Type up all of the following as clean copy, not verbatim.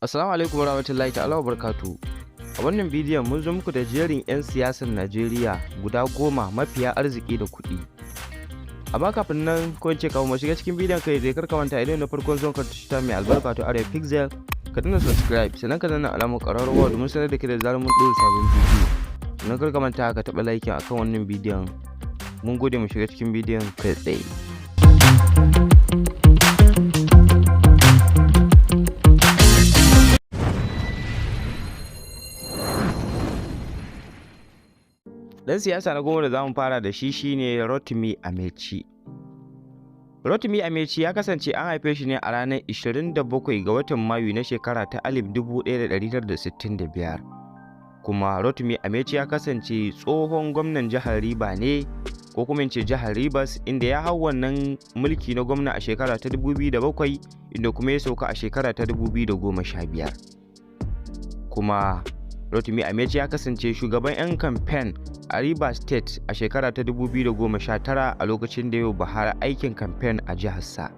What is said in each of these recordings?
Assalamu alaikum warahmatullahi ta'ala wabarakatuh. A wannan bidiyon mun zo muku da jerin 'yan siyasar Najeriya guda 10 mafiya arziki da kuɗi. Amma kafin nan ko in ce kafin mu shiga cikin bidiyon kai zai karka manta idan na farkon zuwan kartu ta mai albarka to Arewa Pixel ka danna subscribe sannan ka danna alamar ƙararrawa domin sanar da kai da zarar mun ɗora sabon bidiyo. Sannan karka manta ka taɓa like akan wannan bidiyon. Mun gode mu shiga cikin bidiyon kai tsaye. Dan siyasa na goma da zamu fara da shi shine Rotimi Amechi. Rotimi Amechi ya kasance an haife shi ne a ranar 27 ga watan Mayu na shekara ta 1965. Kuma Rotimi Amechi ya kasance tsohon gwamnan jihar Rivers ne ko kuma in ce jihar Rivers, inda ya hau wannan mulki na gwamna a shekara ta 2007 inda kuma ya sauka a shekara ta 2015. Kuma Rotimi Amechi ya kasance shugaban 'yan kamfen a Rivers State a shekara ta 2019 a lokacin da yau Buhari aikin kamfen a jiharsa.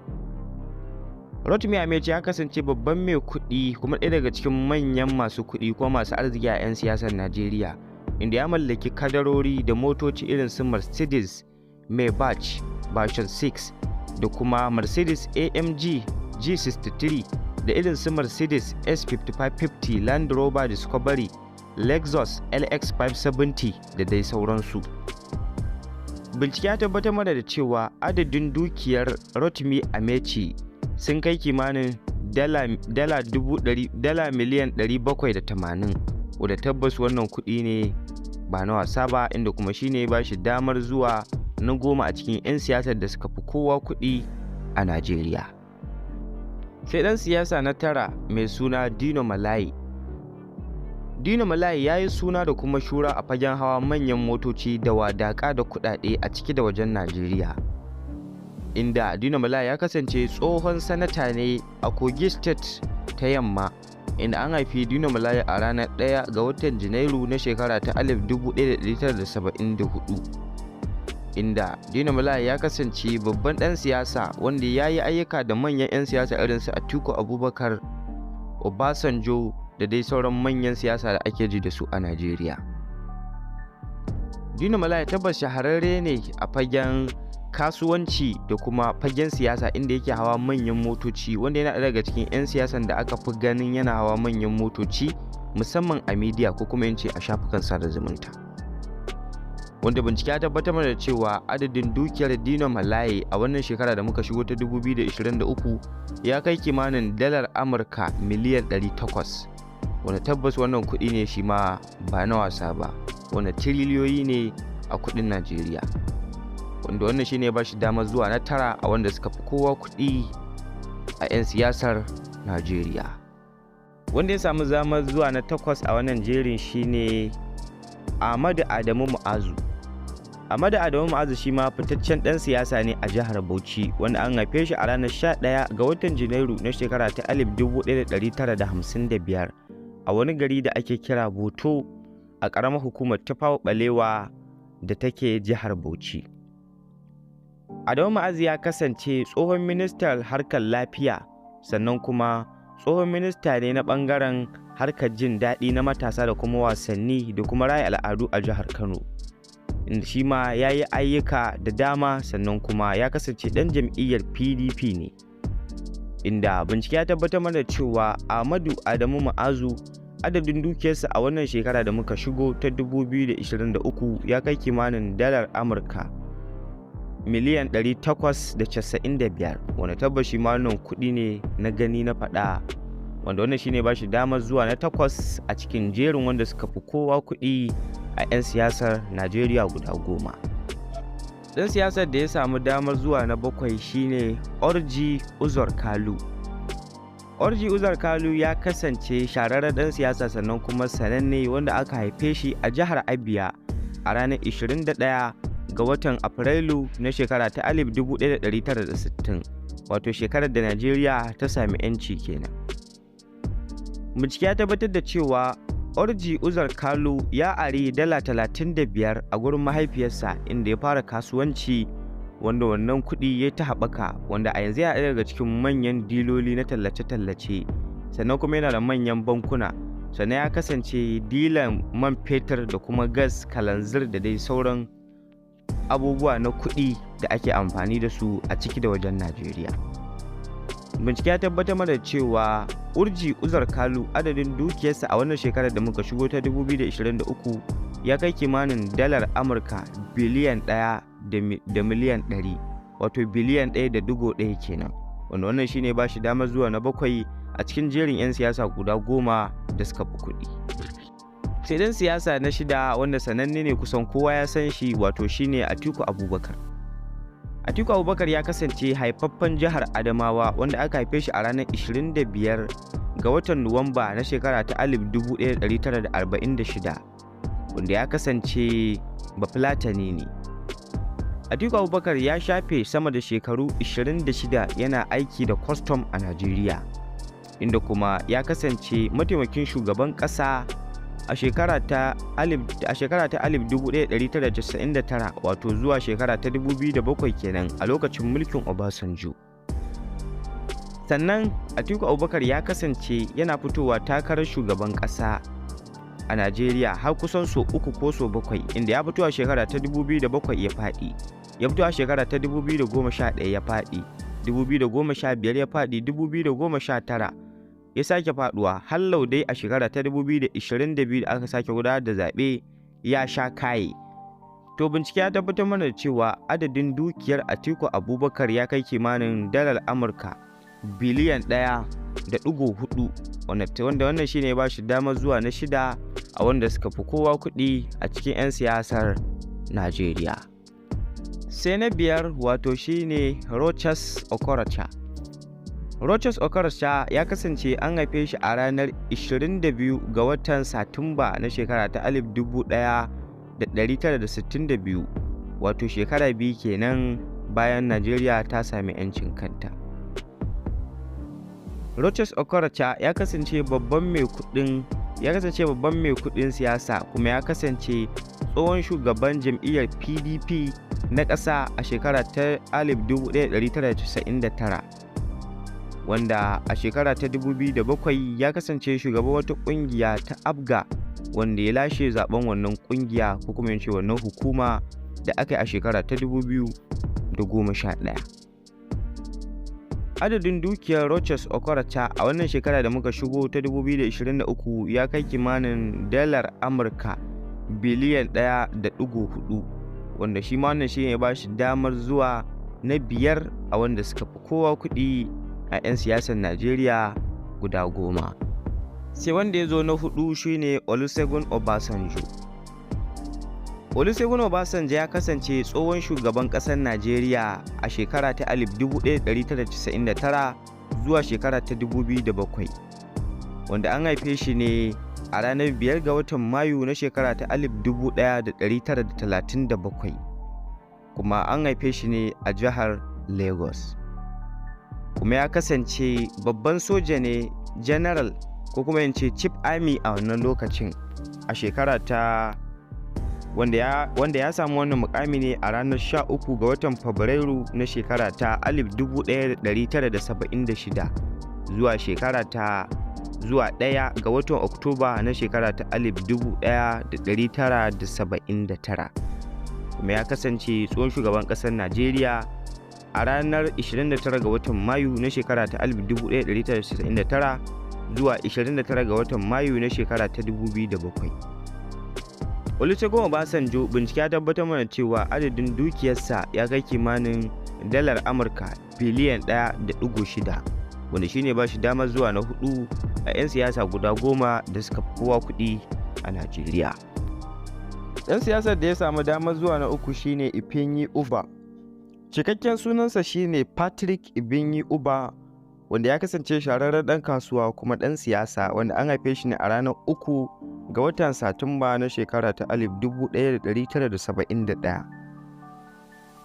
Rotimi Amechi ya kasance babban mai kuɗi kuma ɗaya daga cikin manyan masu kuɗi ko masu arziki a 'yan siyasar Najeriya, inda ya mallaki kadarori da motoci irin su Mercedes Maybach version 6 da kuma Mercedes AMG G63 da irin su Mercedes S5550, Land Rover Discovery, Lexus LX570 da dai sauransu. Bincike ya tabbatar mana da cewa adadin dukiyar Rotimi Amechi sun kai kimanin dala miliyan 780, wadda tabbas wannan kuɗi ne ba na wasa ba, inda kuma shine ba shi damar zuwa na 10 a cikin 'yan siyasar da suka fi kowa kuɗi a Najeriya. Sai ɗan siyasa na 9 mai suna Dino Melaye. Dino Melaye ya yi suna da kuma shura a fagen hawa manyan motoci da wadaƙa da kuɗaɗe a ciki da wajen Najeriya. Inda Dino Melaye ya kasance tsohon sanata ne a Kogi State ta Yamma, inda an haifi Dino Melaye a ranar 1 ga watan Janairu na shekara ta 1974. Inda Dino Melaye ya kasance babban ɗan siyasa wanda ya yi ayyuka da manyan 'yan siyasa irin su Atiku Abubakar, Obasanjo da dai sauran manyan siyasa da ake ji da su a Najeriya. Dino Melaye tabbas shahararre ne a fagen kasuwanci da kuma fagen siyasa, inda yake hawa manyan motoci, wanda yana daga cikin 'yan siyasan da aka fi ganin yana hawa manyan motoci musamman a media ko kuma yance a shafukan sada zumunta. Wanda bincike ya tabbatar mana da cewa adadin dukiyar Dino Melaye a wannan shekara da muka shigo ta 2023 ya kai kimanin dalar Amurka miliyan 800, wanda tabbas wannan kuɗi ne shi ma ba na wasa ba, wanda tiriliyoyi ne a kuɗin Najeriya, wanda wannan shi ne ba shi damar zuwa na 9 a wanda suka fi kowa kuɗi a 'yan siyasar Najeriya. Wanda ya samu damar zuwa na 8 a wannan jerin shine Ahmadu Adamu Mu'azu. Ahmadu Adamu Mu'azu shi ma fitaccen ɗan siyasa ne a jihar Bauchi, wanda an haife shi a ranar 11 ga watan Janairu na shekara ta 1955 a wani gari da ake kira Boto a ƙaramar hukumar Tafawa Ɓalewa da take jihar Bauchi. Adamu Mu'azu ya kasance tsohon ministan harkar lafiya, sannan kuma tsohon minista ne na ɓangaren harkar jin daɗi na matasa da kuma wasanni da kuma raya al'adu a jihar Kano, inda shi ma ya yi ayyuka da dama, sannan kuma ya kasance ɗan jam'iyyar PDP ne. Inda bincike ya tabbatar mana cewa Ahmadu Adamu Mu'azu adadin dukiyarsa a wannan shekara da muka shigo ta 2023 ya kai kimanin dalar Amurka miliyan 895, wanda tabbashi ma wannan kuɗi ne na gani na faɗa, wanda wannan shine ba shi damar zuwa na 8 a cikin jerin wanda suka fi kowa kuɗi a 'yan siyasar Najeriya guda 10. Ɗan siyasar da ya samu damar zuwa na 7 shine Orji Uzor Kalu. Orji Uzor Kalu ya kasance shahararren ɗan siyasa sannan kuma sananne, wanda aka haife shi a jihar Abia a ranar 21 ga watan Afrilu na shekara ta 1960, wato shekarar da Najeriya ta sami 'yanci kenan. Bincike ya tabbatar da cewa Orji Uzor Kalu ya ari dala 35 a gurin mahaifiyarsa, inda ya fara kasuwanci wanda wannan kuɗi ya ta haɓaka, wanda a yanzu ya daga cikin manyan diloli na tallace-tallace sannan kuma yana da manyan bankuna, sannan ya kasance dilan man fetur da kuma gas, kalanzir da dai sauran abubuwa na kuɗi da ake amfani da su a ciki da wajen Najeriya. Bincike ya tabbatar mana cewa Urji Uzar Kalu adadin dukiyarsa a wannan shekarar da muka shigo ta 2023 ya kai kimanin dalar Amurka biliyan 1 da miliyan 100, wato biliyan 1.1 kenan, wanda wannan shine ba shi damar zuwa na 7 a cikin jerin 'yan siyasa guda 10 da suka fi kuɗi. Sai dan siyasa na 6 wanda sananne ne kusan kowa ya san shi, wato shine Atiku Abubakar. Atiku Abubakar ya kasance haifaffen jihar Adamawa wanda aka haife shi a ranar 25 ga watan Nuwamba na shekara ta 1946, wanda ya kasance Bafulatani ne. Atiku Abubakar ya shafe sama da shekaru 26 yana aiki da kwastam a Najeriya, inda kuma ya kasance mataimakin shugaban ƙasa a shekara ta 1999, wato zuwa shekara ta 2007 kenan a lokacin mulkin Obasanjo. Sannan Atiku Abubakar ya kasance yana fitowa takarar shugaban ƙasa a Najeriya har kusan so 3 ko so 7, inda ya fito a shekara ta 2007 ya faɗi, ya fito a shekara ta 2011 ya faɗi, 2015 ya faɗi, 2019 ya sake faduwa, hallau dai a shekara ta 2022 da aka sake gudanar da zaɓe ya sha kaye. To bincike ya tabbatar mana da cewa adadin dukiyar Atiku Abubakar ya kai kimanin dalar Amurka biliyan 1.4, wanda wannan shine ba shi damar zuwa na 6 a wanda suka fi kowa kuɗi a cikin 'yan siyasar Najeriya. Sai na 5 wato shine Richest. Richest ya kasance an haife shi a ranar 22 ga watan Satumba na shekara ta 1962, wato shekara 2 kenan bayan Najeriya ta sami 'yancin kanta. Richest ya kasance babban mai kuɗin siyasa, kuma ya kasance tsohon shugaban jam'iyyar PDP na ƙasa a shekara ta 1999. wanda a shekara ta 2007 ya kasance shugaban wata kungiya ta Abga, wanda ya lashe zaben wannan kungiya ko kuma yace wannan hukuma da aka yi a shekara ta 2011. Adadin dukiyar Richest a wannan shekara da muka shigo ta 2023 ya kai kimanin dalar Amurka biliyan 1.4, wanda shi ma wannan shi ne ba shi damar zuwa na 5 a wanda suka fi kowa kuɗi a 'yan siyasar Najeriya guda 10. Sai wanda ya zo na 4 shine Olusegun Obasanjo. Olusegun Obasanjo ya kasance tsohon shugaban ƙasar Najeriya a shekara ta 1999 zuwa shekara ta 2007, wanda an haife shi ne a ranar 5 ga watan Mayu na shekara ta 1937, kuma an haife shi ne a jihar Lagos. Kuma ya kasance babban soja ne, general ko kuma yance chief army a wannan lokacin a shekara ta wanda ya samu wannan mukami ne a ranar 13 ga watan Fabrairu na shekara ta 1976 zuwa 1 ga watan Oktoba na shekara ta 1979. Kuma ya kasance tsohon shugaban ƙasar Najeriya a ranar 29 ga watan Mayu na shekara ta 1999 zuwa 29 ga watan Mayu na shekara ta 2007. Olusegun Obasanjo bincike ya tabbatar mana cewa adadin dukiyarsa ya kai kimanin dalar Amurka biliyan 1.6, wanda shine ba shi damar zuwa na 4 a 'yan siyasa guda 10 da suka fi kowa kuɗi a Najeriya. Ɗan siyasar da ya samu damar zuwa na 3 shine Ifeanyi Ubah. Cikakken sunansa shine Patrick Ifeanyi Ubah, wanda ya kasance shahararren ɗan kasuwa kuma ɗan siyasa, wanda an haife shi ne a ranar 3 ga watan Satumba na shekara ta 1971.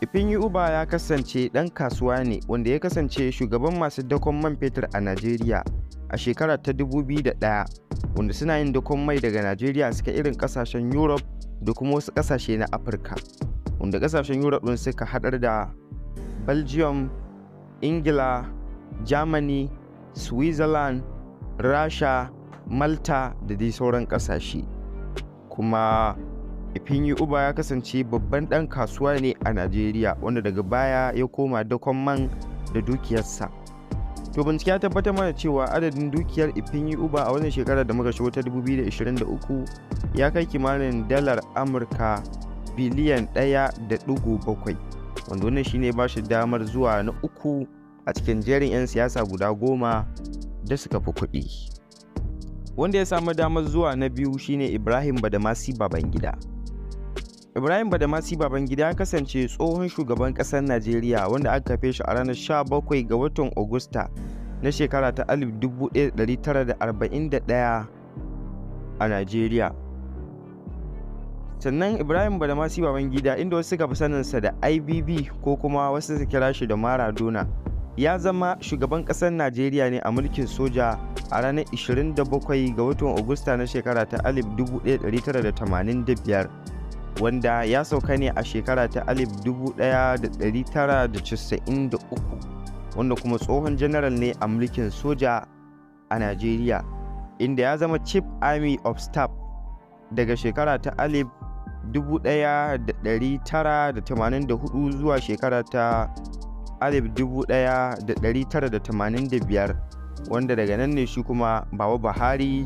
Ifeanyi Ubah ya kasance ɗan kasuwa ne wanda ya kasance shugaban masu dakon man fetur a Najeriya a shekara ta 2001, wanda suna yin dakon mai daga Najeriya suka irin ƙasashen Europe da kuma wasu ƙasashe na Afirka, wanda ƙasashen Europe ɗin suka haɗar da Belgium, Ingila, Germany, Switzerland, Rasha, Malta da dai sauran ƙasashe. Kuma Ifinyi Uba ya kasance babban ɗan kasuwa ne a Najeriya, wanda daga baya ya koma dakon man da dukiyarsa. To bincike ya tabbatar mana cewa adadin dukiyar Ifinyi Uba a wannan shekarar da muka shigo ta 2023 ya kai kimanin dalar Amurka biliyan 1.7, wanda wannan shine ba shi damar zuwa na uku a cikin jerin 'yan siyasa guda 10 da suka fi kuɗi. Wanda ya samu damar zuwa na biyu shine Ibrahim Badamasi Babangida. Ibrahim Badamasi Babangida ya kasance tsohon shugaban ƙasar Najeriya, wanda aka haife shi a ranar 17 ga watan Agusta na shekara ta 1941 a Najeriya. Sannan Ibrahim Badamasi Babangida, inda wasu suka fi saninsa da IBB ko kuma wasu su kira shi da Maradona, ya zama shugaban ƙasar Najeriya ne a mulkin soja a ranar 27 ga watan Agusta na shekara ta 1985, wanda ya sauka ne a shekara ta 1993, wanda kuma tsohon general ne a mulkin soja a Najeriya, inda ya zama Chief Army of Staff daga shekara ta 1984 zuwa shekara ta 1985, wanda daga nan ne shi kuma Baba Buhari,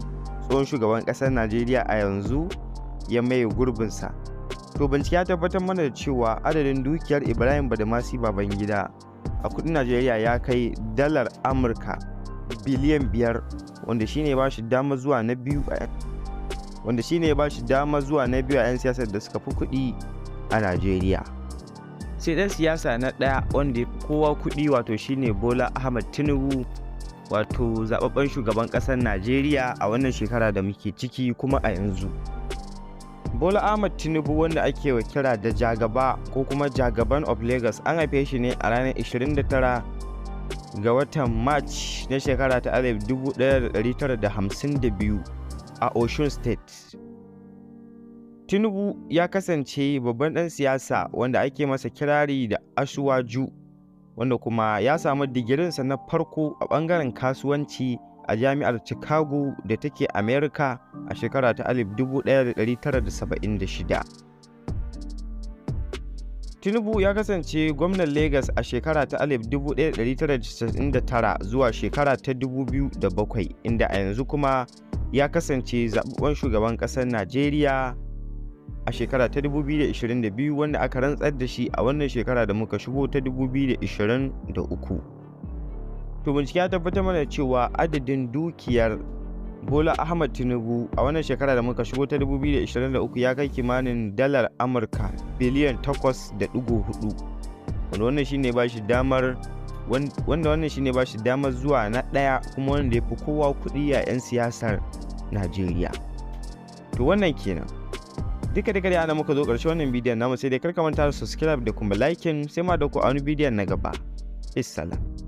tsohon shugaban ƙasar Najeriya a yanzu, ya maye gurbinsa. To bincike ya tabbatar mana da cewa adadin dukiyar Ibrahim Badamasi Babangida a kudin Najeriya ya kai dalar Amurka biliyan 5, wanda shine ba shi dama zuwa na biyu a 'yan siyasar da suka fi kuɗi a Najeriya. Sai ɗan siyasa na ɗaya wanda ya fi kowa kuɗi, wato shine Bola Ahmed Tinubu, wato zababben shugaban ƙasar Najeriya a wannan shekara da muke ciki kuma a yanzu. Bola Ahmed Tinubu, wanda ake wa kira da Jagaba ko kuma Jagaban of Lagos, an haife shi ne a ranar 29 ga watan March na shekara ta 1952 a Osun State. Tinubu ya kasance babban ɗan siyasa wanda ake masa kirari da Asuwaju, wanda kuma ya samu digirinsa na farko a ɓangaren kasuwanci a jami'ar Chicago da take America a shekara ta 1976. Tinubu ya kasance gwamnan Lagos a shekara ta 1999 zuwa shekara ta 2007, inda a yanzu kuma ya kasance zaɓaɓɓen shugaban ƙasar Najeriya a shekara ta 2022, wanda aka rantsar da shi a wannan shekara da muka shigo ta 2023. To bincike ya tabbatar mana cewa adadin dukiyar Bola Ahmed Tinubu a wannan shekara da muka shigo ta 2023 ya kai kimanin dalar Amurka biliyan 8.4, wanda wannan shine ba shi damar zuwa na ɗaya kuma wanda ya fi kowa kuɗi a 'yan siyasar Najeriya. To wannan kenan. Duka da ana muka zo ƙarshe wannan bidiyon namu, sai dai kar ka manta da subscribe da kuma liking, sai ma da ku a wani bidiyon na gaba. Issalam.